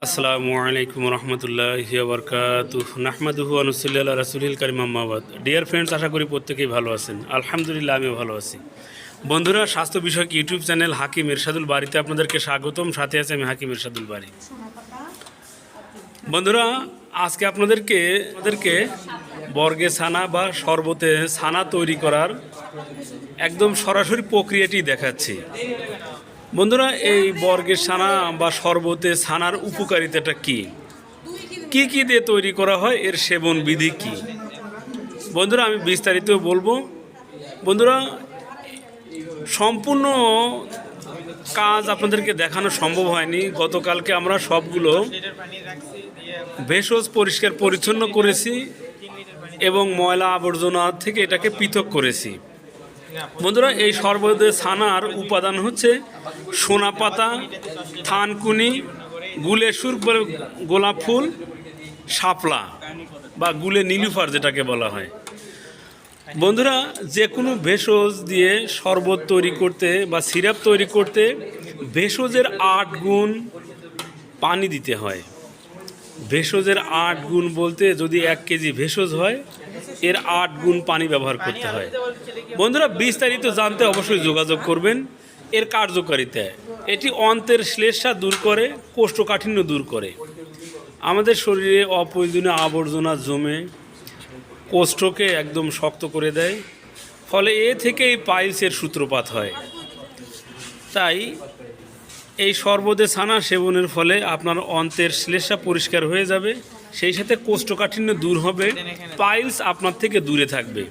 আসসালামু আলাইকুম রহমতুল্লাহি ওয়া বারাকাতুহু নাহমাদুহু ওয়া নুসাল্লি আলা রাসূলিল কারীম আম্মা বাদ। ডিয়ার ফ্রেন্ডস, আশা করি প্রত্যেকেই ভালো আছেন। আলহামদুলিল্লাহ, আমিও ভালো আছি। বন্ধুরা, স্বাস্থ্য বিষয়ক ইউটিউব চ্যানেল হাকিম এরশাদুল বাড়িতে আপনাদেরকে স্বাগতম। সাথে আছে আমি হাকিম এরশাদুল বাড়ি। বন্ধুরা, আজকে আপনাদেরকে বর্গে ছানা বা শরবতে ছানা তৈরি করার একদম সরাসরি প্রক্রিয়াটি দেখাচ্ছি। বন্ধুরা, এই বর্গের ছানা বা শরবতে ছানার উপকারিতাটা কি কি দিয়ে তৈরি করা হয়, এর সেবন বিধি কি, বন্ধুরা আমি বিস্তারিত বলবো। বন্ধুরা, সম্পূর্ণ কাজ আপনাদেরকে দেখানো সম্ভব হয়নি। গতকালকে আমরা সবগুলো ভেষজ পরিষ্কার পরিচ্ছন্ন করেছি এবং ময়লা আবর্জনা থেকে এটাকে পৃথক করেছি। বন্ধুরা, এই শরবতের ছানার উপাদান হচ্ছে সোনা পাতা, থানকুনি, গুলে সুর, গোলাপ ফুল, শাপলা বা গুলে নীলুফার যেটাকে বলা হয়। বন্ধুরা, যে কোনো ভেষজ দিয়ে শরবত তৈরি করতে বা সিরাপ তৈরি করতে ভেষজের 8 গুণ পানি দিতে হয়। ভেষজের 8 গুণ বলতে, যদি 1 কেজি ভেষজ হয় এর 8 গুণ পানি ব্যবহার করতে হয়। বন্ধুরা, বিস্তারিত জানতে অবশ্যই যোগাযোগ করবেন। এর কার্যকারিতা, এটি অন্ত্রের শ্লেষ্মা দূর করে, কোষ্ঠকাঠিন্য দূর করে। আমাদের শরীরে অপ্রয়োজনীয় আবর্জনা জমে কোষ্ঠকে একদম শক্ত করে দেয়, ফলে এ থেকেই পাইলসের সূত্রপাত হয়। তাই এই শরবতে ছানা সেবনের ফলে আপনার অন্ত্রের শ্লেষ্মা পরিষ্কার হয়ে যাবে, সেই সাথে কোষ্ঠকাঠিন্য দূর হবে, পাইলস আপনার থেকে দূরে থাকবে।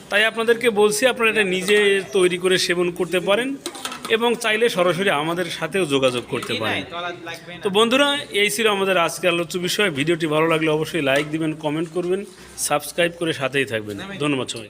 তাই আপনাদেরকে বলছি, আপনারা এটা নিজে তৈরি করে সেবন করতে পারেন এবং চাইলে সরাসরি আমাদের সাথেও যোগাযোগ করতে পারেন। তো বন্ধুরা, এই ছিল আমাদের আজকের আলোচ্য বিষয়। ভিডিওটি ভালো লাগলে অবশ্যই লাইক দিবেন, কমেন্ট করবেন, সাবস্ক্রাইব করে সাথেই থাকবেন। ধন্যবাদ সবাই।